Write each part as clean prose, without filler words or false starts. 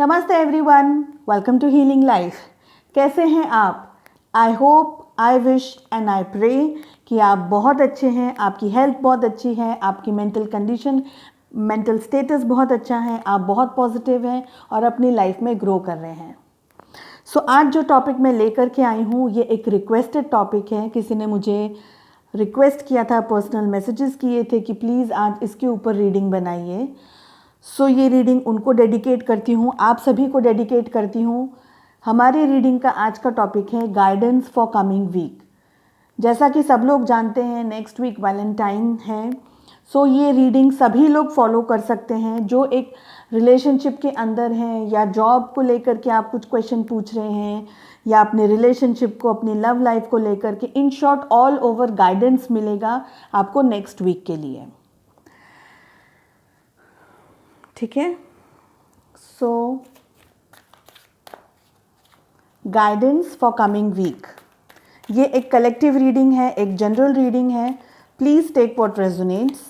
नमस्ते everyone, welcome to healing life. कैसे हैं आप? I hope, I wish and I pray कि आप बहुत अच्छे हैं, आपकी हेल्थ बहुत अच्छी है, आपकी मेंटल कंडीशन, मेंटल स्टेटस बहुत अच्छा है, आप बहुत पॉजिटिव हैं और अपनी लाइफ में ग्रो कर रहे हैं। आज जो टॉपिक मैं लेकर के आई हूँ ये एक रिक्वेस्टेड टॉपिक है। किसी ने मुझे रिक्वेस्ट किया था, पर्सनल मैसेजेस किए थे कि प्लीज़ आज इसके ऊपर रीडिंग बनाइए। ये रीडिंग उनको डेडिकेट करती हूँ, आप सभी को डेडिकेट करती हूँ। हमारी रीडिंग का आज का टॉपिक है गाइडेंस फॉर कमिंग वीक। जैसा कि सब लोग जानते हैं नेक्स्ट वीक वैलेंटाइन है। ये रीडिंग सभी लोग फॉलो कर सकते हैं जो एक रिलेशनशिप के अंदर हैं या जॉब को लेकर के आप कुछ क्वेश्चन पूछ रहे हैं या अपने रिलेशनशिप को, अपनी लव लाइफ को लेकर के। In short all over guidance मिलेगा आपको नेक्स्ट वीक के लिए। ठीक है, गाइडेंस फॉर कमिंग वीक ये एक कलेक्टिव रीडिंग है, एक जनरल रीडिंग है। Please take what resonates.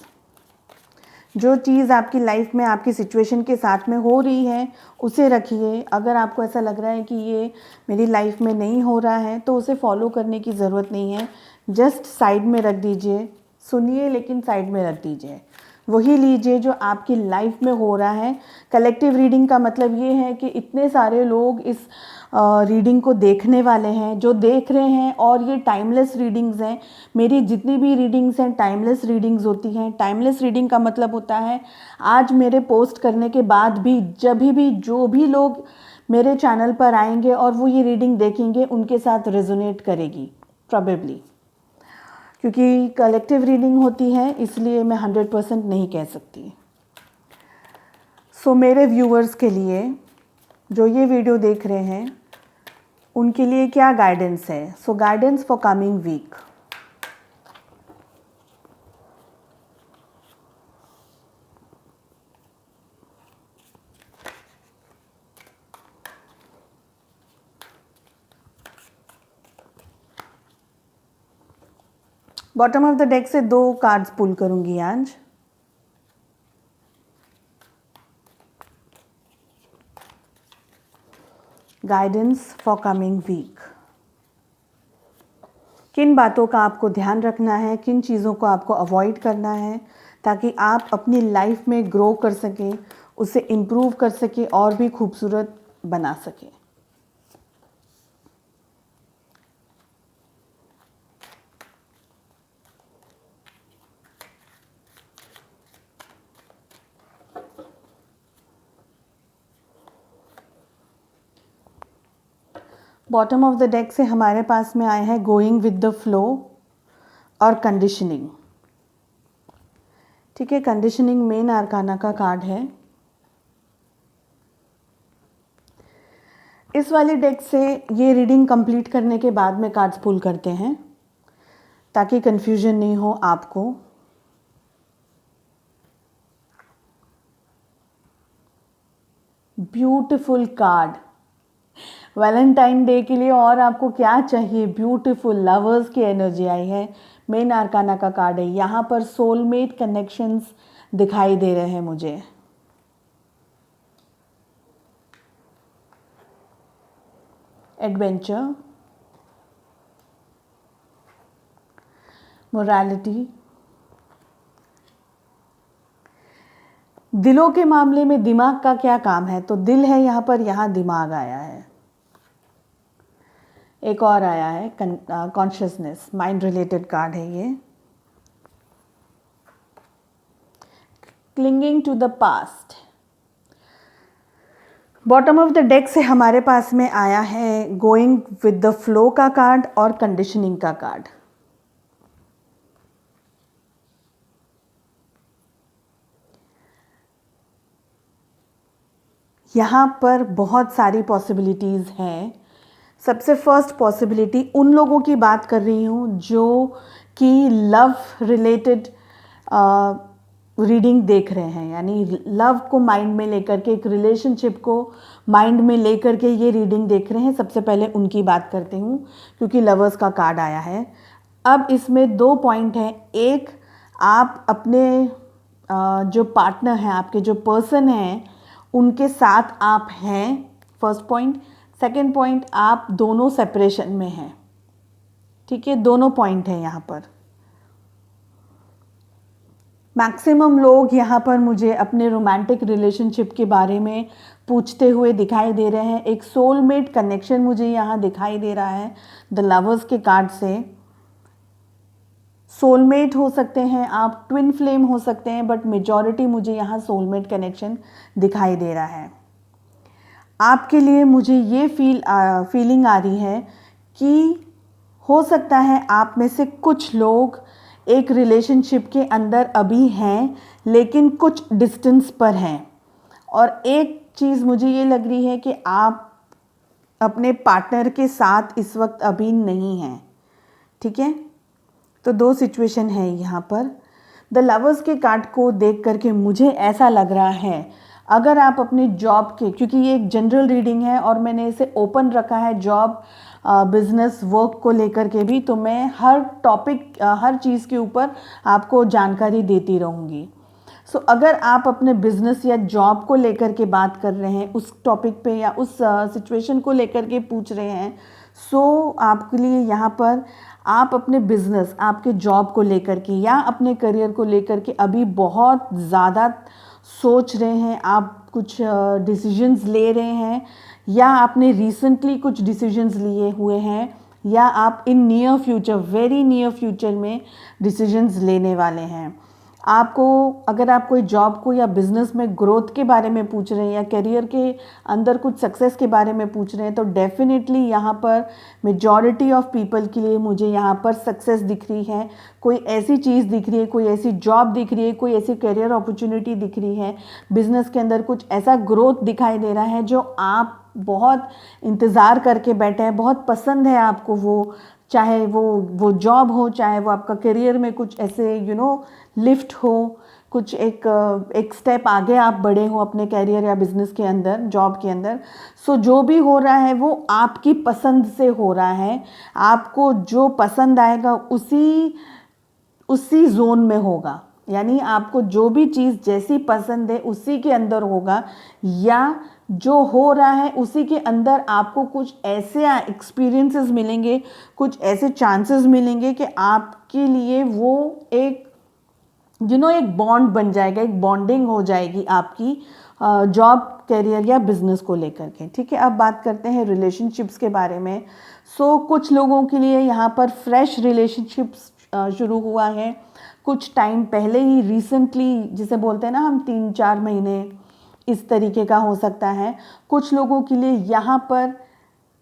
जो चीज़ आपकी लाइफ में, आपकी सिचुएशन के साथ में हो रही है उसे रखिए। अगर आपको ऐसा लग रहा है कि ये मेरी लाइफ में नहीं हो रहा है तो उसे फॉलो करने की ज़रूरत नहीं है, जस्ट साइड में रख दीजिए। सुनिए लेकिन साइड में रख दीजिए, वही लीजिए जो आपकी लाइफ में हो रहा है। कलेक्टिव रीडिंग का मतलब ये है कि इतने सारे लोग इस रीडिंग को देखने वाले हैं, जो देख रहे हैं, और ये टाइमलेस रीडिंग्स हैं। मेरी जितनी भी रीडिंग्स हैं टाइमलेस रीडिंग्स होती हैं। टाइमलेस रीडिंग का मतलब होता है आज मेरे पोस्ट करने के बाद भी, जब भी जो भी लोग मेरे चैनल पर आएंगे और वो ये रीडिंग देखेंगे उनके साथ रेजोनेट करेगी प्रॉबेबली, क्योंकि कलेक्टिव रीडिंग होती है इसलिए मैं 100% नहीं कह सकती। मेरे व्यूअर्स के लिए जो ये वीडियो देख रहे हैं उनके लिए क्या गाइडेंस है? Guidance for coming week. Bottom of the deck से 2 कार्ड्स पुल करूंगी आज। Guidance for coming week. किन बातों का आपको ध्यान रखना है, किन चीज़ों को आपको अवॉइड करना है ताकि आप अपनी लाइफ में ग्रो कर सकें, उसे इम्प्रूव कर सकें और भी खूबसूरत बना सकें। बॉटम ऑफ द डेक से हमारे पास में आए हैं गोइंग विद द फ्लो और कंडीशनिंग। ठीक है, कंडीशनिंग मेन आर्काना का कार्ड है। इस वाली डेक से ये रीडिंग कंप्लीट करने के बाद में कार्ड्स पुल करते हैं ताकि कंफ्यूजन नहीं हो आपको। ब्यूटीफुल कार्ड वैलेंटाइन डे के लिए, और आपको क्या चाहिए? ब्यूटीफुल लवर्स की एनर्जी आई है। मेन आर्काना का कार्ड है। यहाँ पर सोलमेट कनेक्शंस दिखाई दे रहे हैं मुझे। Adventure, morality. दिलों के मामले में दिमाग का क्या काम है? तो दिल है यहाँ पर, यहाँ दिमाग आया है। एक और आया है कॉन्शियसनेस, माइंड रिलेटेड कार्ड है ये। Clinging to the past. Bottom of the deck से हमारे पास में आया है गोइंग विद द फ्लो का कार्ड और कंडीशनिंग का कार्ड। यहाँ पर बहुत सारी पॉसिबिलिटीज़ हैं। सबसे फर्स्ट पॉसिबिलिटी उन लोगों की बात कर रही हूँ जो कि लव रिलेटेड रीडिंग देख रहे हैं, यानी लव को माइंड में लेकर के, एक रिलेशनशिप को माइंड में लेकर के ये रीडिंग देख रहे हैं। सबसे पहले उनकी बात करते हूँ क्योंकि लवर्स का कार्ड आया है। अब इसमें 2 पॉइंट हैं। एक, आप अपने जो पार्टनर हैं, आपके जो पर्सन हैं, उनके साथ आप हैं, फर्स्ट पॉइंट। सेकंड पॉइंट, आप दोनों सेपरेशन में हैं, ठीक है, दोनों पॉइंट हैं यहाँ पर। मैक्सिमम लोग यहाँ पर मुझे अपने रोमांटिक रिलेशनशिप के बारे में पूछते हुए दिखाई दे रहे हैं। एक सोलमेट कनेक्शन मुझे यहाँ दिखाई दे रहा है द लवर्स के कार्ड से। सोलमेट हो सकते हैं आप, ट्विन फ्लेम हो सकते हैं, बट मेजॉरिटी मुझे यहाँ सोलमेट कनेक्शन दिखाई दे रहा है। आपके लिए मुझे ये फीलिंग आ रही है कि हो सकता है आप में से कुछ लोग एक रिलेशनशिप के अंदर अभी हैं, लेकिन कुछ डिस्टेंस पर हैं। और एक चीज़ मुझे ये लग रही है कि आप अपने पार्टनर के साथ इस वक्त अभी नहीं हैं, ठीक है। तो दो सिचुएशन है यहाँ पर। द लवर्स के कार्ड को देख करके मुझे ऐसा लग रहा है, अगर आप अपने जॉब के, क्योंकि ये एक जनरल रीडिंग है और मैंने इसे ओपन रखा है जॉब, बिजनेस, वर्क को लेकर के भी, तो मैं हर टॉपिक, हर चीज़ के ऊपर आपको जानकारी देती रहूँगी। सो अगर आप अपने बिजनेस या जॉब को लेकर के बात कर रहे हैं, उस टॉपिक पे या उस सिचुएशन को लेकर के पूछ रहे हैं, सो आपके लिए यहाँ पर आप अपने बिजनेस, आपके जॉब को लेकर के या अपने करियर को लेकर के अभी बहुत ज़्यादा सोच रहे हैं, आप कुछ डिसीजंस ले रहे हैं, या आपने रिसेंटली कुछ डिसीजंस लिए हुए हैं, या आप in near future, very near future में डिसीजंस लेने वाले हैं। आपको, अगर आप कोई जॉब को या बिज़नेस में ग्रोथ के बारे में पूछ रहे हैं या करियर के अंदर कुछ सक्सेस के बारे में पूछ रहे हैं, तो डेफिनेटली यहाँ पर मेजॉरिटी ऑफ पीपल के लिए मुझे यहाँ पर सक्सेस दिख रही है। कोई ऐसी चीज़ दिख रही है, कोई ऐसी जॉब दिख रही है, कोई ऐसी करियर अपॉर्चुनिटी दिख रही है, बिज़नेस के अंदर कुछ ऐसा ग्रोथ दिखाई दे रहा है जो आप बहुत इंतज़ार करके बैठे हैं, बहुत पसंद है आपको वो, चाहे वो जॉब हो, चाहे वो आपका करियर में कुछ ऐसे लिफ्ट हो, कुछ एक स्टेप आगे आप बढ़े हो अपने करियर या बिजनेस के अंदर, जॉब के अंदर। सो जो भी हो रहा है वो आपकी पसंद से हो रहा है। आपको जो पसंद आएगा उसी जोन में होगा, यानी आपको जो भी चीज़ जैसी पसंद है उसी के अंदर होगा, या जो हो रहा है उसी के अंदर आपको कुछ ऐसे एक्सपीरियंसेस मिलेंगे, कुछ ऐसे चांसेस मिलेंगे कि आपके लिए वो एक एक बॉन्ड बन जाएगा, एक बॉन्डिंग हो जाएगी आपकी जॉब, करियर या बिजनेस को लेकर के, ठीक है। अब बात करते हैं रिलेशनशिप्स के बारे में। सो कुछ लोगों के लिए यहाँ पर फ्रेश रिलेशनशिप्स शुरू हुआ है कुछ टाइम पहले ही, रिसेंटली, जिसे बोलते हैं ना हम, 3-4 महीने, इस तरीके का हो सकता है। कुछ लोगों के लिए यहाँ पर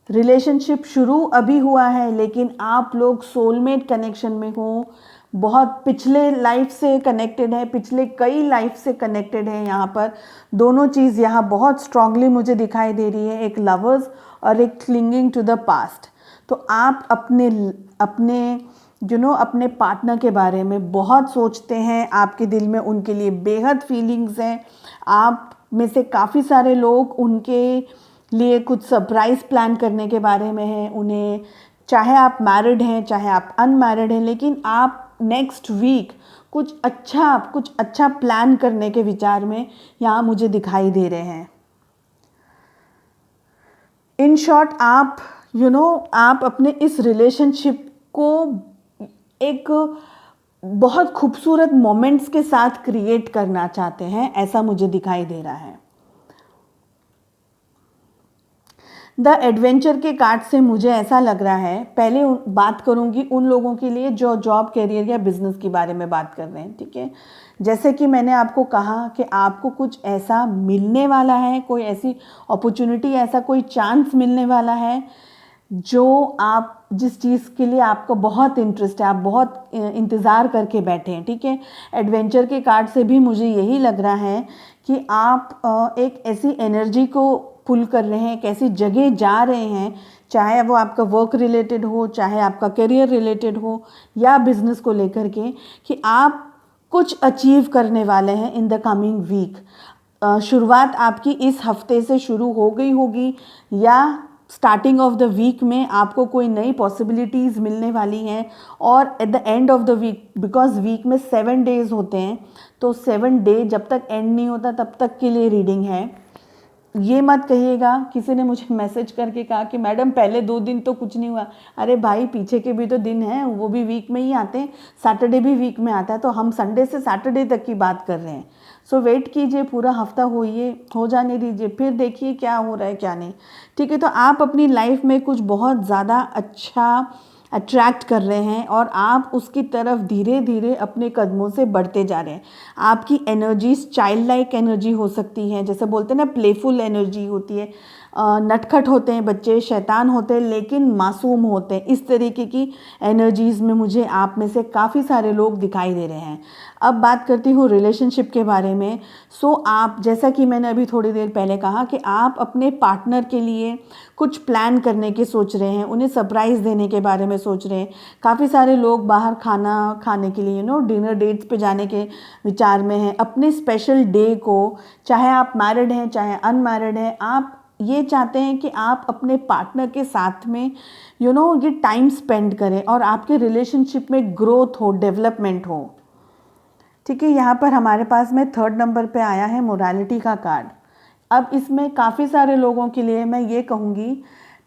रिलेशनशिप शुरू अभी हुआ है, लेकिन आप लोग सोलमेट कनेक्शन में हो, बहुत पिछले लाइफ से कनेक्टेड है, पिछले कई लाइफ से कनेक्टेड है। यहाँ पर दोनों चीज़ यहाँ बहुत स्ट्रांगली मुझे दिखाई दे रही है, एक लवर्स और एक क्लिंगिंग टू द पास्ट। तो आप अपने पार्टनर के बारे में बहुत सोचते हैं, आपके दिल में उनके लिए बेहद फीलिंग्स हैं। आप में से काफ़ी सारे लोग उनके लिए कुछ सरप्राइज़ प्लान करने के बारे में हैं। उन्हें, चाहे आप मैरिड हैं चाहे आप अनमैरिड हैं, लेकिन आप नेक्स्ट वीक कुछ अच्छा प्लान करने के विचार में यहाँ मुझे दिखाई दे रहे हैं। इन शॉर्ट, आप अपने इस रिलेशनशिप को एक बहुत खूबसूरत मोमेंट्स के साथ क्रिएट करना चाहते हैं, ऐसा मुझे दिखाई दे रहा है। द एडवेंचर के कार्ड से मुझे ऐसा लग रहा है, पहले बात करूंगी उन लोगों के लिए जो जॉब, करियर या बिजनेस के बारे में बात कर रहे हैं, ठीक है। जैसे कि मैंने आपको कहा कि आपको कुछ ऐसा मिलने वाला है, कोई ऐसी अपॉर्चुनिटी, ऐसा कोई चांस मिलने वाला है जिस चीज़ के लिए आपको बहुत इंटरेस्ट है, आप बहुत इंतज़ार करके बैठे हैं, ठीक है। एडवेंचर के कार्ड से भी मुझे यही लग रहा है कि आप एक ऐसी एनर्जी को पुल कर रहे हैं, एक ऐसी जगह जा रहे हैं, चाहे वो आपका वर्क रिलेटेड हो, चाहे आपका करियर रिलेटेड हो या बिजनेस को लेकर के, कि आप कुछ अचीव करने वाले हैं इन द कमिंग वीक। शुरुआत आपकी इस हफ्ते से शुरू हो गई होगी, या स्टार्टिंग ऑफ द वीक में आपको कोई नई पॉसिबिलिटीज़ मिलने वाली हैं, और at the end of the week, because week में 7 डेज़ होते हैं, तो 7 डे जब तक एंड नहीं होता तब तक के लिए रीडिंग है। ये मत कहिएगा, किसी ने मुझे मैसेज करके कहा कि मैडम पहले 2 दिन तो कुछ नहीं हुआ। अरे भाई पीछे के भी तो दिन हैं, वो भी वीक में ही आते हैं, सैटरडे भी वीक में आता है, तो हम संडे से सैटरडे तक की बात कर रहे हैं। सो वेट कीजिए, पूरा हफ्ता हो जाने दीजिए, फिर देखिए क्या हो रहा है क्या नहीं। ठीक है, तो आप अपनी लाइफ में कुछ बहुत ज़्यादा अच्छा अट्रैक्ट कर रहे हैं और आप उसकी तरफ धीरे धीरे अपने कदमों से बढ़ते जा रहे हैं। आपकी एनर्जीज चाइल्ड लाइक एनर्जी हो सकती है, जैसे बोलते हैं ना प्लेफुल एनर्जी होती है, नटखट होते हैं बच्चे, शैतान होते हैं लेकिन मासूम होते हैं। इस तरीके की एनर्जीज़ में मुझे आप में से काफ़ी सारे लोग दिखाई दे रहे हैं। अब बात करती हूँ रिलेशनशिप के बारे में। सो आप, जैसा कि मैंने अभी थोड़ी देर पहले कहा कि आप अपने पार्टनर के लिए कुछ प्लान करने की सोच रहे हैं, उन्हें सरप्राइज़ देने के बारे में सोच रहे हैं। काफ़ी सारे लोग बाहर खाना खाने के लिए डिनर डेट्स पे जाने के विचार में हैं। अपने स्पेशल डे को, चाहे आप मैरिड हैं चाहे अनमैरिड हैं, आप ये चाहते हैं कि आप अपने पार्टनर के साथ में ये टाइम स्पेंड करें और आपके रिलेशनशिप में ग्रोथ हो, डेवलपमेंट हो। ठीक है, यहाँ पर हमारे पास में 3rd नंबर पे आया है मोरालिटी का कार्ड। अब इसमें काफ़ी सारे लोगों के लिए मैं ये कहूँगी,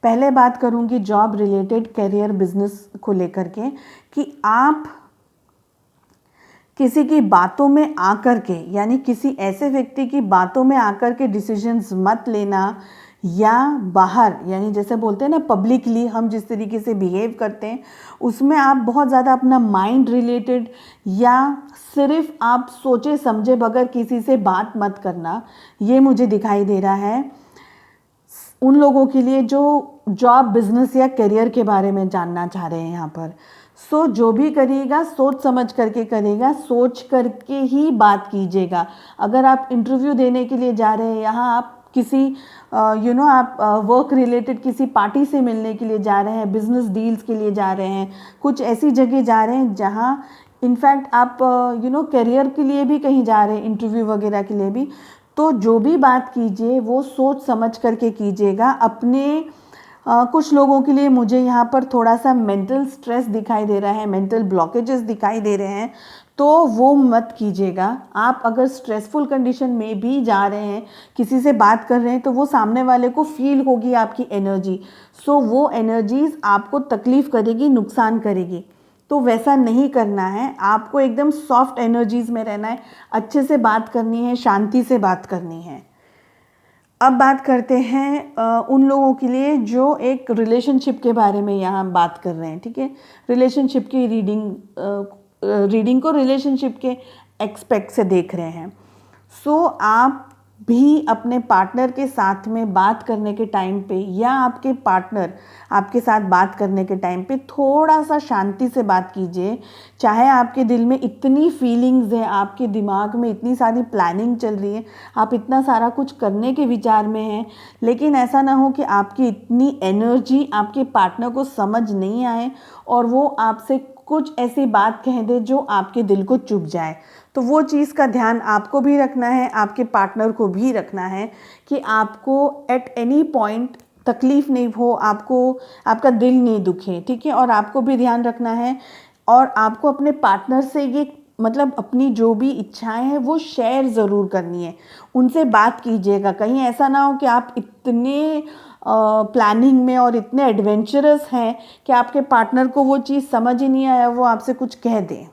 पहले बात करूँगी जॉब रिलेटेड, करियर, बिजनेस को लेकर के, कि आप किसी की बातों में आकर के, यानी किसी ऐसे व्यक्ति की बातों में आकर के डिसीजंस मत लेना, या बाहर, यानी जैसे बोलते हैं ना पब्लिकली हम जिस तरीके से बिहेव करते हैं उसमें आप बहुत ज़्यादा अपना माइंड रिलेटेड, या सिर्फ आप सोचे समझे बगैर किसी से बात मत करना, ये मुझे दिखाई दे रहा है उन लोगों के लिए जो जॉब, बिजनेस या करियर के बारे में जानना चाह रहे हैं यहाँ पर। सो जो भी करिएगा सोच समझ करके करेगा, सोच करके ही बात कीजिएगा। अगर आप इंटरव्यू देने के लिए जा रहे हैं, यहाँ आप किसी आप वर्क रिलेटेड किसी पार्टी से मिलने के लिए जा रहे हैं, बिजनेस डील्स के लिए जा रहे हैं, कुछ ऐसी जगह जा रहे हैं जहाँ इनफैक्ट आप करियर के लिए भी कहीं जा रहे हैं, इंटरव्यू वगैरह के लिए भी, तो जो भी बात कीजिए वो सोच समझ करके कीजिएगा। अपने कुछ लोगों के लिए मुझे यहाँ पर थोड़ा सा मेंटल स्ट्रेस दिखाई दे रहा है, मेंटल ब्लॉकेजेस दिखाई दे रहे हैं, तो वो मत कीजिएगा। आप अगर स्ट्रेसफुल कंडीशन में भी जा रहे हैं, किसी से बात कर रहे हैं, तो वो सामने वाले को फील होगी आपकी एनर्जी। सो वो एनर्जीज आपको तकलीफ़ करेगी, नुकसान करेगी, तो वैसा नहीं करना है। आपको एकदम सॉफ्ट एनर्जीज में रहना है, अच्छे से बात करनी है, शांति से बात करनी है। अब बात करते हैं उन लोगों के लिए जो एक रिलेशनशिप के बारे में यहाँ बात कर रहे हैं। ठीक है, रिलेशनशिप की रीडिंग को रिलेशनशिप के एक्सपेक्ट से देख रहे हैं। सो आप भी अपने पार्टनर के साथ में बात करने के टाइम पे, या आपके पार्टनर आपके साथ बात करने के टाइम पे थोड़ा सा शांति से बात कीजिए। चाहे आपके दिल में इतनी फीलिंग्स हैं, आपके दिमाग में इतनी सारी प्लानिंग चल रही है, आप इतना सारा कुछ करने के विचार में हैं, लेकिन ऐसा ना हो कि आपकी इतनी एनर्जी आपके पार्टनर को समझ नहीं आए और वो आपसे कुछ ऐसी बात कह दे जो आपके दिल को चुभ जाए। तो वो चीज़ का ध्यान आपको भी रखना है, आपके पार्टनर को भी रखना है कि आपको एट एनी पॉइंट तकलीफ़ नहीं हो, आपको आपका दिल नहीं दुखे। ठीक है, और आपको भी ध्यान रखना है और आपको अपने पार्टनर से ये मतलब अपनी जो भी इच्छाएं हैं वो शेयर ज़रूर करनी है, उनसे बात कीजिएगा। कहीं ऐसा ना हो कि आप इतने प्लानिंग में और इतने एडवेंचरस हैं कि आपके पार्टनर को वो चीज़ समझ ही नहीं आया, वो आपसे कुछ कह दें।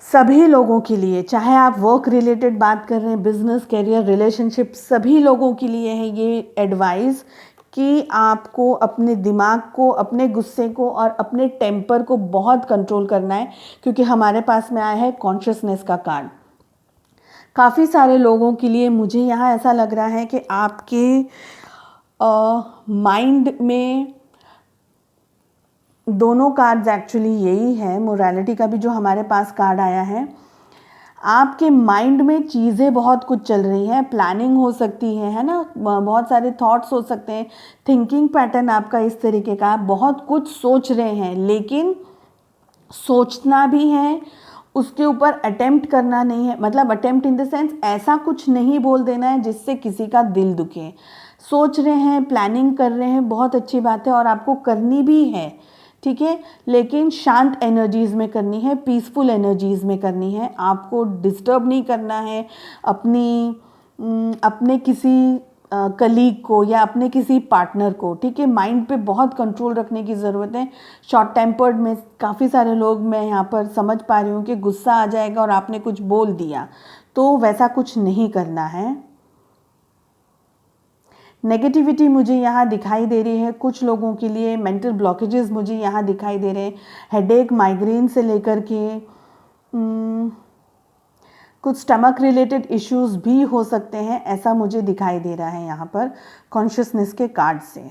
सभी लोगों के लिए, चाहे आप वर्क रिलेटेड बात कर रहे हैं, बिजनेस, करियर, रिलेशनशिप, सभी लोगों के लिए है ये एडवाइस कि आपको अपने दिमाग को, अपने गुस्से को और अपने टेम्पर को बहुत कंट्रोल करना है, क्योंकि हमारे पास में आया है कॉन्शियसनेस का कार्ड। काफ़ी सारे लोगों के लिए मुझे यहाँ ऐसा लग रहा है कि आपके माइंड में दोनों कार्ड्स एक्चुअली यही है, मोरालिटी का भी जो हमारे पास कार्ड आया है, आपके माइंड में चीज़ें बहुत कुछ चल रही हैं, प्लानिंग हो सकती है ना, बहुत सारे थॉट्स हो सकते हैं, थिंकिंग पैटर्न आपका इस तरीके का, आप बहुत कुछ सोच रहे हैं, लेकिन सोचना भी है, उसके ऊपर अटेम्प्ट करना नहीं है। मतलब अटेम्प्ट इन द सेंस ऐसा कुछ नहीं बोल देना है जिससे किसी का दिल दुखे। सोच रहे हैं, प्लानिंग कर रहे हैं, बहुत अच्छी बात है और आपको करनी भी है। ठीक है, लेकिन शांत एनर्जीज़ में करनी है, पीसफुल एनर्जीज़ में करनी है, आपको डिस्टर्ब नहीं करना है, अपनी अपने किसी कलीग को या अपने किसी पार्टनर को, ठीक है, माइंड पे बहुत कंट्रोल रखने की ज़रूरत है। शॉर्ट टेम्पर्ड में काफ़ी सारे लोग मैं यहाँ पर समझ पा रही हूँ कि गुस्सा आ जाएगा और आपने कुछ बोल दिया, तो वैसा कुछ नहीं करना है। नेगेटिविटी मुझे यहाँ दिखाई दे रही है कुछ लोगों के लिए, मेंटल ब्लॉकेजेस मुझे यहाँ दिखाई दे रहे हैं, हेडेक, माइग्रेन से लेकर के कुछ स्टमक रिलेटेड इश्यूज भी हो सकते हैं, ऐसा मुझे दिखाई दे रहा है यहाँ पर कॉन्शियसनेस के कार्ड से।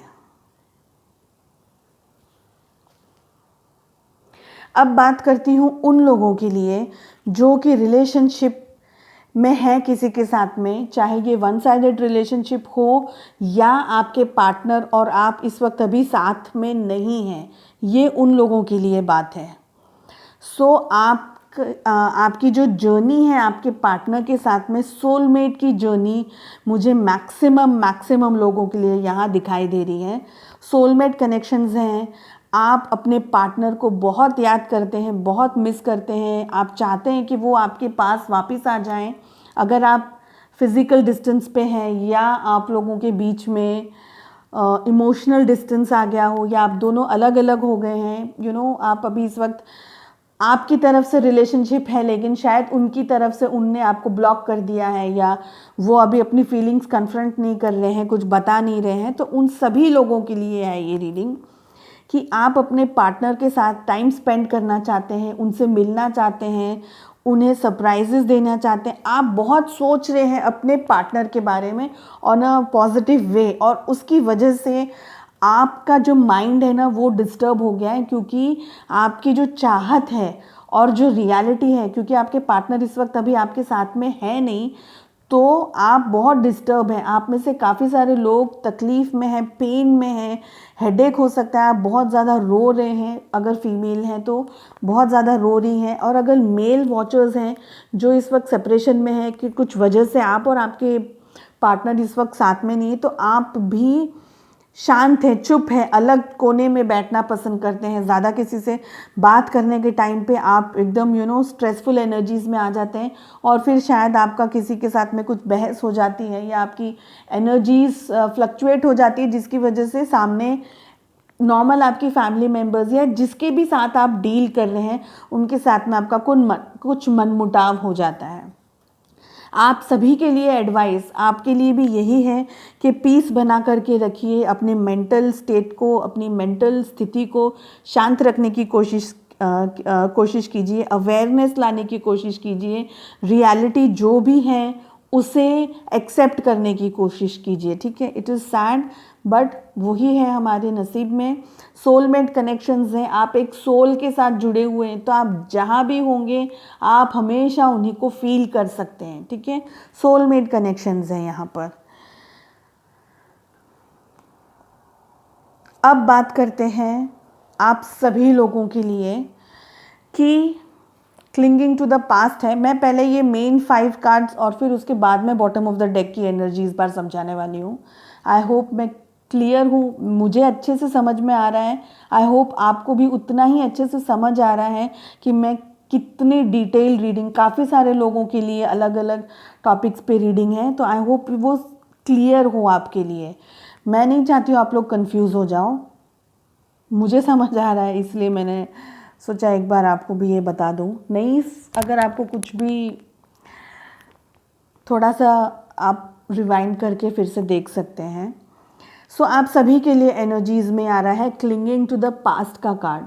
अब बात करती हूँ उन लोगों के लिए जो कि रिलेशनशिप में है किसी के साथ में, चाहे ये वन साइडेड रिलेशनशिप हो या आपके पार्टनर और आप इस वक्त अभी साथ में नहीं हैं, ये उन लोगों के लिए बात है। सो आपकी जो जर्नी है आपके पार्टनर के साथ में, सोलमेट की जर्नी मुझे मैक्सिमम लोगों के लिए यहाँ दिखाई दे रही है। सोलमेट कनेक्शंस हैं, आप अपने पार्टनर को बहुत याद करते हैं, बहुत मिस करते हैं, आप चाहते हैं कि वो आपके पास वापस आ जाएं। अगर आप फिज़िकल डिस्टेंस पे हैं या आप लोगों के बीच में इमोशनल डिस्टेंस आ गया हो या आप दोनों अलग अलग हो गए हैं, आप अभी इस वक्त आपकी तरफ से रिलेशनशिप है लेकिन शायद उनकी तरफ से उनने आपको ब्लॉक कर दिया है या वो अभी अपनी फीलिंग्स कन्फ्रंट नहीं कर रहे हैं, कुछ बता नहीं रहे हैं, तो उन सभी लोगों के लिए है ये रीडिंग कि आप अपने पार्टनर के साथ टाइम स्पेंड करना चाहते हैं, उनसे मिलना चाहते हैं, उन्हें सरप्राइजेस देना चाहते हैं। आप बहुत सोच रहे हैं अपने पार्टनर के बारे में ऑन अ पॉजिटिव वे, और उसकी वजह से आपका जो माइंड है ना वो डिस्टर्ब हो गया है, क्योंकि आपकी जो चाहत है और जो रियलिटी है, क्योंकि आपके पार्टनर इस वक्त अभी आपके साथ में है नहीं, तो आप बहुत डिस्टर्ब हैं। आप में से काफ़ी सारे लोग तकलीफ़ में हैं, पेन में हैं, हेडेक हो सकता है, आप बहुत ज़्यादा रो रहे हैं, अगर फीमेल हैं तो बहुत ज़्यादा रो रही हैं, और अगर मेल वॉचर्स हैं जो इस वक्त सेपरेशन में है कि कुछ वजह से आप और आपके पार्टनर इस वक्त साथ में नहीं है, तो आप भी शांत है, चुप है, अलग कोने में बैठना पसंद करते हैं। ज़्यादा किसी से बात करने के टाइम पे आप एकदम स्ट्रेसफुल एनर्जीज़ में आ जाते हैं, और फिर शायद आपका किसी के साथ में कुछ बहस हो जाती है या आपकी एनर्जीज फ्लक्चुएट हो जाती है, जिसकी वजह से सामने नॉर्मल आपकी फैमिली मेम्बर्स या जिसके भी साथ आप डील कर रहे हैं उनके साथ में आपका कुछ मनमुटाव हो जाता है। आप सभी के लिए एडवाइस आपके लिए भी यही है कि पीस बना करके रखिए, अपने मेंटल स्टेट को, अपनी मेंटल स्थिति को शांत रखने की कोशिश कीजिए, अवेयरनेस लाने की कोशिश कीजिए, रियलिटी जो भी है उसे एक्सेप्ट करने की कोशिश कीजिए, ठीक है। इट इज़ सैड बट वही है हमारे नसीब में। सोलमेट कनेक्शंस हैं, आप एक सोल के साथ जुड़े हुए हैं, तो आप जहाँ भी होंगे आप हमेशा उन्हीं को फील कर सकते हैं, ठीक है। सोलमेट कनेक्शंस हैं यहाँ पर। अब बात करते हैं आप सभी लोगों के लिए कि क्लिंगिंग टू द पास्ट है। मैं पहले ये मेन 5 कार्ड्स और फिर उसके बाद में बॉटम ऑफ द डेक की एनर्जी इस बार समझाने वाली हूँ। आई होप मैं क्लियर हूँ, मुझे अच्छे से समझ में आ रहा है। आई होप आपको भी उतना ही अच्छे से समझ आ रहा है कि मैं कितनी डिटेल रीडिंग, काफ़ी सारे लोगों के लिए अलग अलग टॉपिक्स पे रीडिंग है, तो आई होप वो क्लियर हो आपके लिए। मैं नहीं चाहती हूँ आप लोग कंफ्यूज हो जाओ, मुझे समझ आ रहा है इसलिए मैंने सोचा एक बार आपको भी ये बता दूँ। नहीं, अगर आपको कुछ भी थोड़ा सा आप रिवाइंड करके फिर से देख सकते हैं। सो आप सभी के लिए एनर्जीज़ में आ रहा है क्लिंगिंग टू द पास्ट का कार्ड।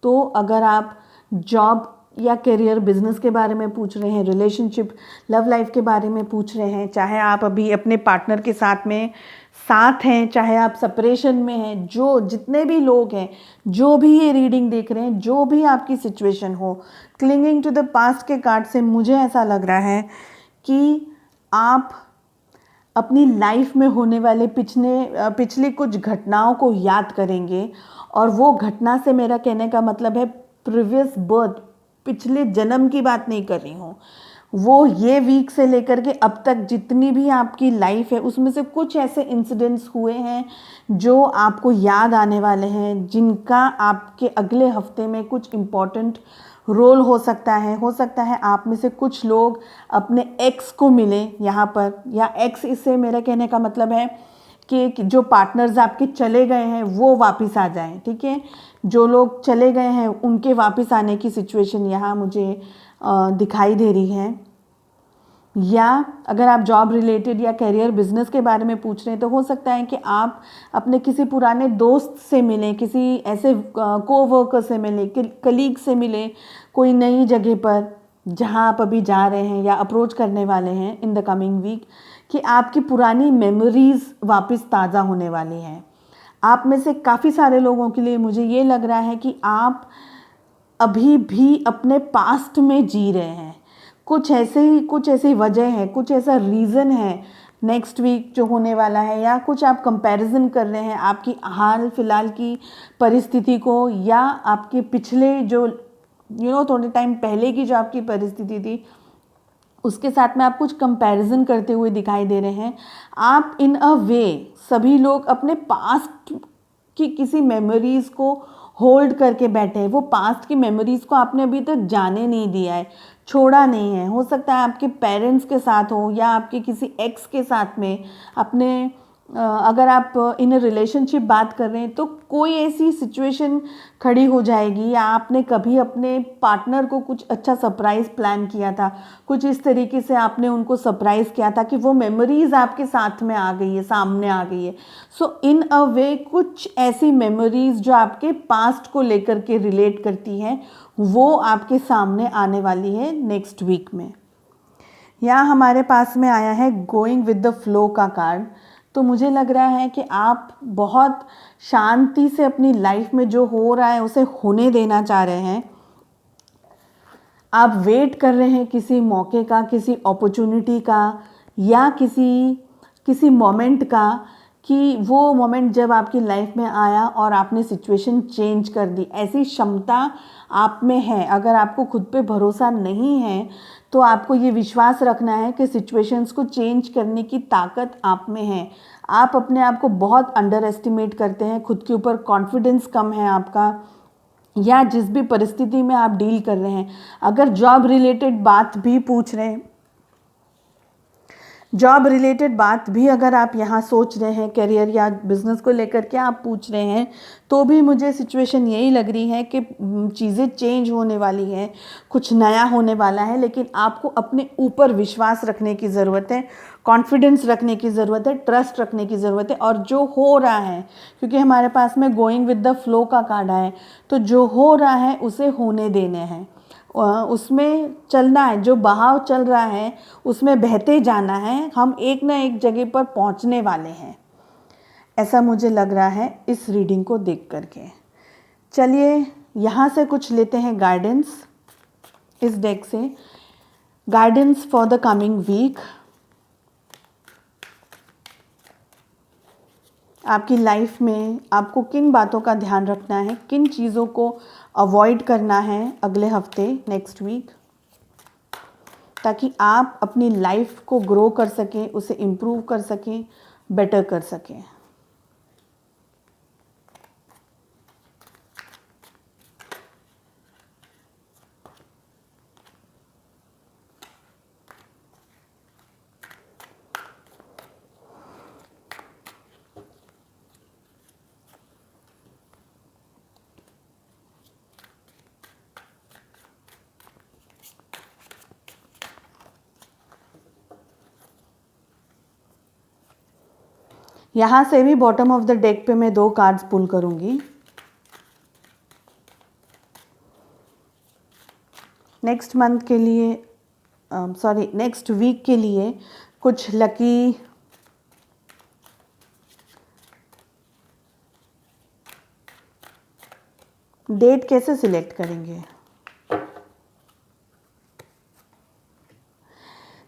तो अगर आप जॉब या करियर, बिजनेस के बारे में पूछ रहे हैं, रिलेशनशिप, लव लाइफ के बारे में पूछ रहे हैं, चाहे आप अभी अपने पार्टनर के साथ हैं, चाहे आप सेपरेशन में हैं, जो जितने भी लोग हैं, जो भी ये रीडिंग देख रहे हैं, जो भी आपकी सिचुएशन हो, क्लिंगिंग टू द पास्ट के कार्ड से मुझे ऐसा लग रहा है कि आप अपनी लाइफ में होने वाले पिछली कुछ घटनाओं को याद करेंगे, और वो घटना से मेरा कहने का मतलब है प्रीवियस बर्थ, पिछले जन्म की बात नहीं कर रही हूँ। वो ये वीक से लेकर के अब तक जितनी भी आपकी लाइफ है उसमें से कुछ ऐसे इंसिडेंट्स हुए हैं जो आपको याद आने वाले हैं, जिनका आपके अगले हफ्ते में कुछ इम्पॉर्टेंट रोल हो सकता है आप में से कुछ लोग अपने एक्स को मिले यहाँ पर, या एक्स, इससे मेरा कहने का मतलब है कि जो पार्टनर्स आपके चले गए हैं वो वापस आ जाएं, ठीक है। जो लोग चले गए हैं उनके वापस आने की सिचुएशन यहाँ मुझे दिखाई दे रही है। या अगर आप जॉब रिलेटेड या करियर बिजनेस के बारे में पूछ रहे हैं तो हो सकता है कि आप अपने किसी पुराने दोस्त से मिलें, किसी ऐसे कोवर्कर से मिलें, कलीग से मिलें कोई नई जगह पर जहां आप अभी जा रहे हैं या अप्रोच करने वाले हैं इन द कमिंग वीक, कि आपकी पुरानी मेमोरीज़ वापस ताज़ा होने वाली हैं। आप में से काफ़ी सारे लोगों के लिए मुझे ये लग रहा है कि आप अभी भी अपने पास्ट में जी रहे हैं। कुछ ऐसी वजह है, कुछ ऐसा रीज़न है नेक्स्ट वीक जो होने वाला है, या कुछ आप कंपैरिजन कर रहे हैं आपकी हाल फिलहाल की परिस्थिति को या आपके पिछले जो थोड़े टाइम पहले की जो आपकी परिस्थिति थी उसके साथ में आप कुछ कंपैरिजन करते हुए दिखाई दे रहे हैं। आप इन अ वे सभी लोग अपने पास्ट की किसी मेमोरीज़ को होल्ड करके बैठे हैं। वो पास्ट की मेमोरीज़ को आपने अभी तक जाने नहीं दिया है, छोड़ा नहीं है। हो सकता है आपके पेरेंट्स के साथ हो या आपके किसी एक्स के साथ में अपने अगर आप इन रिलेशनशिप बात कर रहे हैं तो कोई ऐसी सिचुएशन खड़ी हो जाएगी, या आपने कभी अपने पार्टनर को कुछ अच्छा सरप्राइज़ प्लान किया था, कुछ इस तरीके से आपने उनको सरप्राइज़ किया था कि वो मेमोरीज़ आपके साथ में आ गई है, सामने आ गई है। सो इन अ वे कुछ ऐसी मेमोरीज़ जो आपके पास्ट को लेकर के रिलेट करती हैं वो आपके सामने आने वाली है नेक्स्ट वीक में। यहाँ हमारे पास में आया है गोइंग विद द फ्लो का कार्ड। तो मुझे लग रहा है कि आप बहुत शांति से अपनी लाइफ में जो हो रहा है उसे होने देना चाह रहे हैं। आप वेट कर रहे हैं किसी मौके का, किसी अपॉर्चुनिटी का, या किसी मोमेंट का, कि वो मोमेंट जब आपकी लाइफ में आया और आपने सिचुएशन चेंज कर दी। ऐसी क्षमता आप में है। अगर आपको खुद पे भरोसा नहीं है तो आपको ये विश्वास रखना है कि सिचुएशंस को चेंज करने की ताकत आप में है। आप अपने आप को बहुत अंडर एस्टिमेट करते हैं, खुद के ऊपर कॉन्फिडेंस कम है आपका, या जिस भी परिस्थिति में आप डील कर रहे हैं। अगर जॉब रिलेटेड बात भी पूछ रहे हैं, जॉब रिलेटेड बात भी अगर आप यहाँ सोच रहे हैं, करियर या बिजनेस को लेकर के आप पूछ रहे हैं, तो भी मुझे सिचुएशन यही लग रही है कि चीज़ें चेंज होने वाली हैं, कुछ नया होने वाला है। लेकिन आपको अपने ऊपर विश्वास रखने की ज़रूरत है, कॉन्फिडेंस रखने की ज़रूरत है, ट्रस्ट रखने की ज़रूरत है। और जो हो रहा है, क्योंकि हमारे पास में गोइंग विद द फ्लो का कार्ड है, तो जो हो रहा है उसे होने देने हैं, उसमें चलना है। जो बहाव चल रहा है उसमें बहते जाना है। हम एक ना एक जगह पर पहुंचने वाले हैं, ऐसा मुझे लग रहा है इस रीडिंग को देख करके। चलिए यहाँ से कुछ लेते हैं गाइडेंस इस डेक से। Guidance for the coming week. आपकी लाइफ में आपको किन बातों का ध्यान रखना है, किन चीज़ों को अवॉइड करना है अगले हफ्ते, नेक्स्ट वीक, ताकि आप अपनी लाइफ को ग्रो कर सकें, उसे इम्प्रूव कर सकें, बेटर कर सकें। यहाँ से भी बॉटम ऑफ द डेक पे मैं 2 कार्ड्स पुल करूँगी। नेक्स्ट मंथ के लिए, नेक्स्ट वीक के लिए कुछ लकी डेट कैसे सिलेक्ट करेंगे।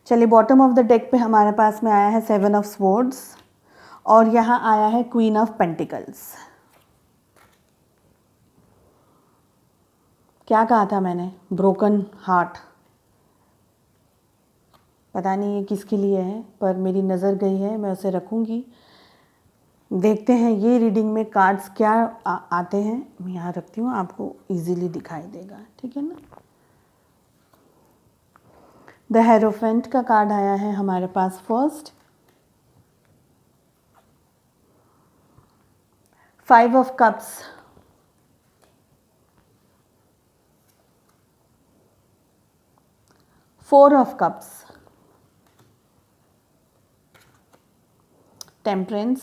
चलिए, बॉटम ऑफ द डेक पे हमारे पास में आया है 7 ऑफ स्वॉर्ड्स और यहाँ आया है क्वीन ऑफ पेंटिकल्स। क्या कहा था मैंने? Broken heart. पता नहीं ये किसके लिए है, पर मेरी नज़र गई है, मैं उसे रखूँगी। देखते हैं ये रीडिंग में कार्ड्स क्या आते हैं। मैं यहाँ रखती हूँ, आपको इजीली दिखाई देगा, ठीक है ना। द हेरोफेंट का कार्ड आया है हमारे पास first, 5 of cups, four of cups, temperance,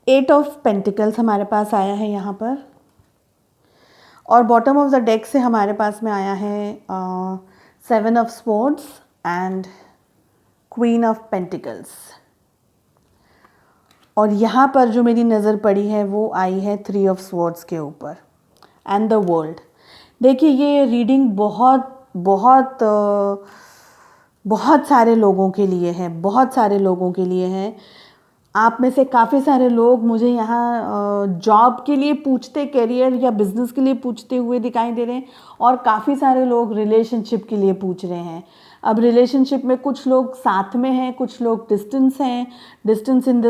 eight of pentacles हमारे पास आया है यहाँ पर, और बॉटम ऑफ द डेक से हमारे पास में आया है 7 of swords and queen of pentacles. और यहाँ पर जो मेरी नज़र पड़ी है वो आई है 3 ऑफ स्वॉर्ड्स के ऊपर एंड द वर्ल्ड। देखिए ये रीडिंग बहुत सारे लोगों के लिए है, बहुत सारे लोगों के लिए है। आप में से काफ़ी सारे लोग मुझे यहाँ जॉब के लिए पूछते, करियर या बिजनेस के लिए पूछते हुए दिखाई दे रहे हैं, और काफ़ी सारे लोग रिलेशनशिप के लिए पूछ रहे हैं। अब रिलेशनशिप में कुछ लोग साथ में हैं, कुछ लोग डिस्टेंस हैं। डिस्टेंस इन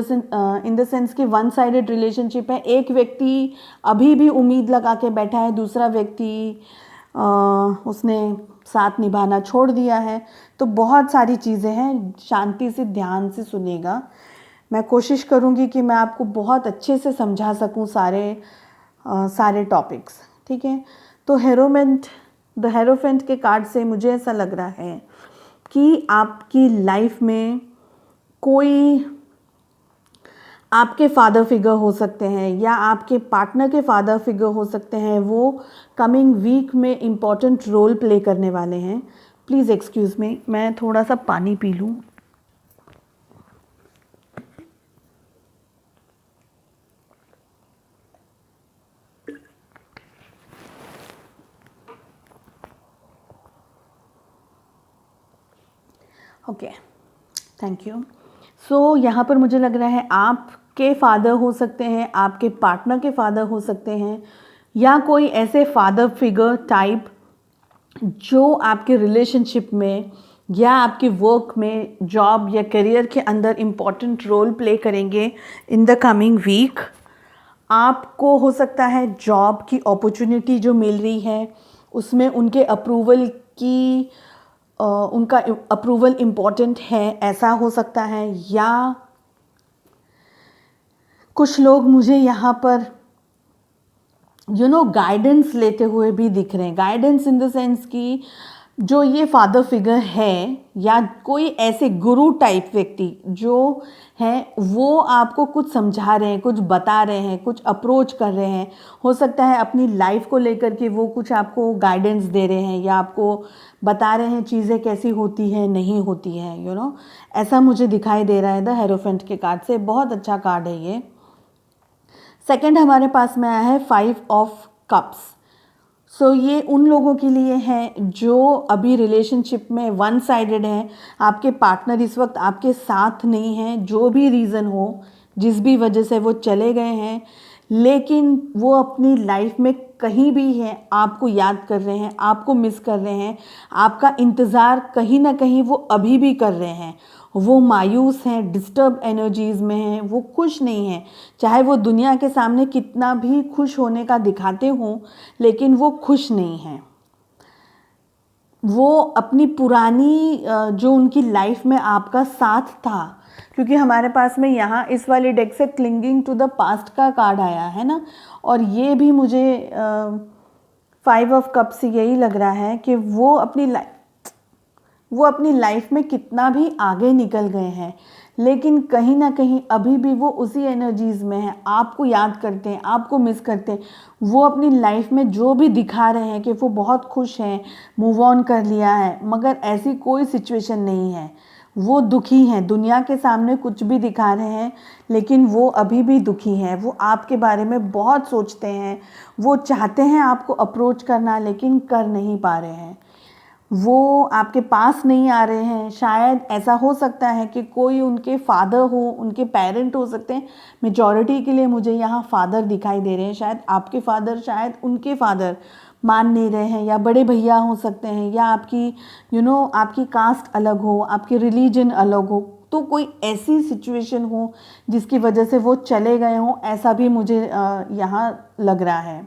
द सेंस कि वन साइडेड रिलेशनशिप है। एक व्यक्ति अभी भी उम्मीद लगा के बैठा है, दूसरा व्यक्ति उसने साथ निभाना छोड़ दिया है। तो बहुत सारी चीज़ें हैं, शांति से ध्यान से सुनिएगा। मैं कोशिश करूँगी कि मैं आपको बहुत अच्छे से समझा सकूँ सारे टॉपिक्स, ठीक है। तो द हेरोफेंट के कार्ड से मुझे ऐसा लग रहा है कि आपकी लाइफ में कोई आपके फादर फिगर हो सकते हैं या आपके पार्टनर के फादर फिगर हो सकते हैं, वो कमिंग वीक में इम्पॉर्टेंट रोल प्ले करने वाले हैं। प्लीज़ एक्सक्यूज़ मी, मैं थोड़ा सा पानी पी लूँ। Okay, thank you. सो यहाँ पर मुझे लग रहा है आपके फादर हो सकते हैं, आपके पार्टनर के फादर हो सकते हैं, या कोई ऐसे फादर फिगर टाइप जो आपके रिलेशनशिप में या आपके वर्क में, जॉब या करियर के अंदर इम्पॉर्टेंट रोल प्ले करेंगे इन द कमिंग वीक। आपको हो सकता है जॉब की अपॉर्चुनिटी जो मिल रही है उसमें उनके अप्रूवल की उनका अप्रूवल इम्पॉर्टेंट है, ऐसा हो सकता है। या कुछ लोग मुझे यहाँ पर गाइडेंस लेते हुए भी दिख रहे हैं। गाइडेंस इन द सेंस कि जो ये फादर फिगर है या कोई ऐसे गुरु टाइप व्यक्ति जो हैं वो आपको कुछ समझा रहे हैं, कुछ बता रहे हैं, कुछ अप्रोच कर रहे हैं। हो सकता है अपनी लाइफ को लेकर के वो कुछ आपको गाइडेंस दे रहे हैं या आपको बता रहे हैं चीज़ें कैसी होती हैं, नहीं होती हैं, ऐसा मुझे दिखाई दे रहा है द हेरोफेंट के कार्ड से। बहुत अच्छा कार्ड है ये। सेकंड हमारे पास में आया है 5 ऑफ कप्स। सो ये उन लोगों के लिए है जो अभी रिलेशनशिप में वन साइडेड है। आपके पार्टनर इस वक्त आपके साथ नहीं हैं, जो भी रीज़न हो, जिस भी वजह से वो चले गए हैं, लेकिन वो अपनी लाइफ में कहीं भी हैं, आपको याद कर रहे हैं, आपको मिस कर रहे हैं, आपका इंतज़ार कहीं ना कहीं वो अभी भी कर रहे हैं। वो मायूस हैं, डिस्टर्ब एनर्जीज़ में हैं, वो खुश नहीं हैं। चाहे वो दुनिया के सामने कितना भी खुश होने का दिखाते हों, लेकिन वो खुश नहीं हैं। वो अपनी पुरानी जो उनकी लाइफ में आपका साथ था, क्योंकि हमारे पास में यहाँ इस वाले डेक से क्लिंगिंग टू द पास्ट का कार्ड आया है ना, और ये भी मुझे 5 ऑफ कप से यही लग रहा है कि वो अपनी लाइफ में कितना भी आगे निकल गए हैं, लेकिन कहीं ना कहीं अभी भी वो उसी एनर्जीज़ में हैं, आपको याद करते हैं, आपको मिस करते हैं। वो अपनी लाइफ में जो भी दिखा रहे हैं कि वो बहुत खुश हैं, मूव ऑन कर लिया है, मगर ऐसी कोई सिचुएशन नहीं है। वो दुखी हैं, दुनिया के सामने कुछ भी दिखा रहे हैं, लेकिन वो अभी भी दुखी हैं। वो आपके बारे में बहुत सोचते हैं, वो चाहते हैं आपको अप्रोच करना, लेकिन कर नहीं पा रहे हैं। वो आपके पास नहीं आ रहे हैं। शायद ऐसा हो सकता है कि कोई उनके फादर हो, उनके पेरेंट हो सकते हैं। मेजॉरिटी के लिए मुझे यहाँ फादर दिखाई दे रहे हैं। शायद आपके फादर, शायद उनके फादर मान नहीं रहे हैं, या बड़े भैया हो सकते हैं, या आपकी आपकी कास्ट अलग हो, आपकी रिलीजन अलग हो। तो कोई ऐसी सिचुएशन हो जिसकी वजह से वो चले गए हों, ऐसा भी मुझे यहाँ लग रहा है।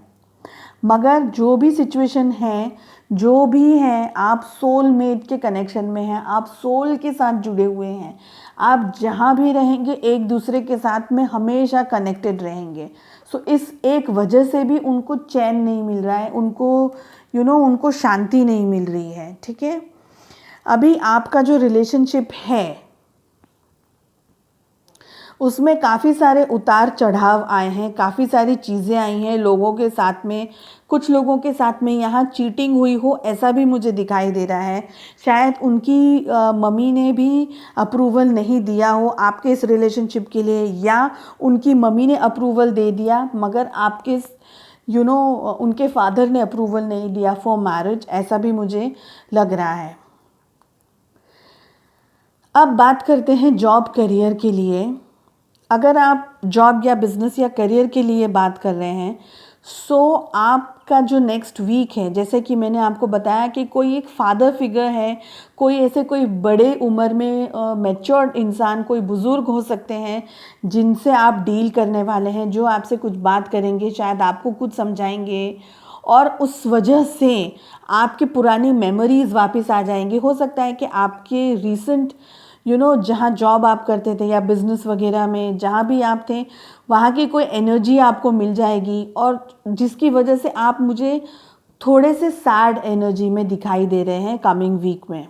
मगर जो भी सिचुएशन है, जो भी है, आप सोलमेट के कनेक्शन में हैं, आप सोल के साथ जुड़े हुए हैं। आप जहाँ भी रहेंगे एक दूसरे के साथ में हमेशा कनेक्टेड रहेंगे। सो इस एक वजह से भी उनको चैन नहीं मिल रहा है, उनको उनको शांति नहीं मिल रही है। ठीक है, अभी आपका जो रिलेशनशिप है उसमें काफ़ी सारे उतार चढ़ाव आए हैं, काफ़ी सारी चीज़ें आई हैं लोगों के साथ में। कुछ लोगों के साथ में यहाँ चीटिंग हुई हो ऐसा भी मुझे दिखाई दे रहा है। शायद उनकी मम्मी ने भी अप्रूवल नहीं दिया हो आपके इस रिलेशनशिप के लिए, या उनकी मम्मी ने अप्रूवल दे दिया मगर आपके उनके फादर ने अप्रूवल नहीं दिया फॉर मैरिज, ऐसा भी मुझे लग रहा है। अब बात करते हैं जॉब करियर के लिए। अगर आप जॉब या बिज़नेस या करियर के लिए बात कर रहे हैं, सो आपका जो नेक्स्ट वीक है, जैसे कि मैंने आपको बताया कि कोई एक फादर फिगर है, कोई बड़े उम्र में मैच्योर्ड इंसान, कोई बुज़ुर्ग हो सकते हैं जिनसे आप डील करने वाले हैं, जो आपसे कुछ बात करेंगे, शायद आपको कुछ समझाएंगे और उस वजह से आपकी पुरानी मेमोरीज़ वापस आ जाएंगी। हो सकता है कि आपके रिसेंट जहाँ जॉब आप करते थे या बिज़नेस वगैरह में जहाँ भी आप थे, वहाँ की कोई एनर्जी आपको मिल जाएगी और जिसकी वजह से आप मुझे थोड़े से सैड एनर्जी में दिखाई दे रहे हैं कमिंग वीक में।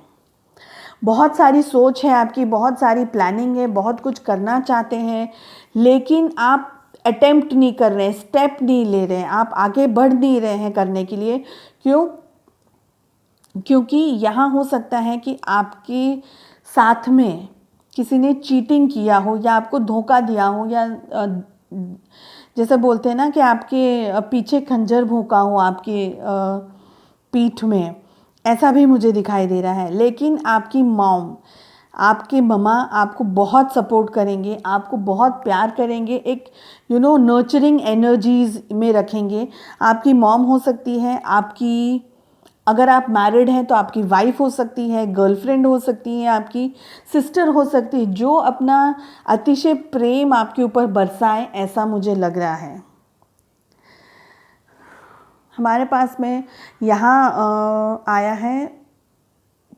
बहुत सारी सोच है आपकी, बहुत सारी प्लानिंग है, बहुत कुछ करना चाहते हैं, लेकिन आप अटेम्प्ट नहीं कर रहे हैं, स्टेप नहीं ले रहे हैं, आप आगे बढ़ नहीं रहे हैं करने के लिए। क्योंकि यहाँ हो सकता है कि आपके साथ में किसी ने चीटिंग किया हो या आपको धोखा दिया हो, या जैसे बोलते हैं ना कि आपके पीछे खंजर भोंका हो आपके पीठ में, ऐसा भी मुझे दिखाई दे रहा है। लेकिन आपकी मॉम, आपके ममा आपको बहुत सपोर्ट करेंगे, आपको बहुत प्यार करेंगे, एक नर्चरिंग एनर्जीज में रखेंगे। आपकी मॉम हो सकती है, आपकी, अगर आप मैरिड हैं तो आपकी वाइफ हो सकती है, गर्लफ्रेंड हो सकती है, आपकी सिस्टर हो सकती है, जो अपना अतिशय प्रेम आपके ऊपर बरसाए, ऐसा मुझे लग रहा है। हमारे पास में यहाँ आया है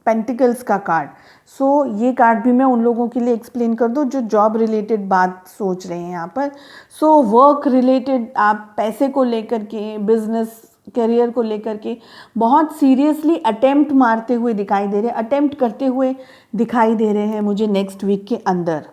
पेंटिकल्स का कार्ड। सो ये कार्ड भी मैं उन लोगों के लिए एक्सप्लेन कर दूँ जो जॉब रिलेटेड बात सोच रहे हैं यहाँ पर। सो वर्क रिलेटेड, आप पैसे को लेकर के, बिजनेस करियर को लेकर के बहुत सीरियसली अटेम्प्ट मारते हुए दिखाई दे रहे हैं, अटेम्प्ट करते हुए दिखाई दे रहे हैं मुझे नेक्स्ट वीक के अंदर।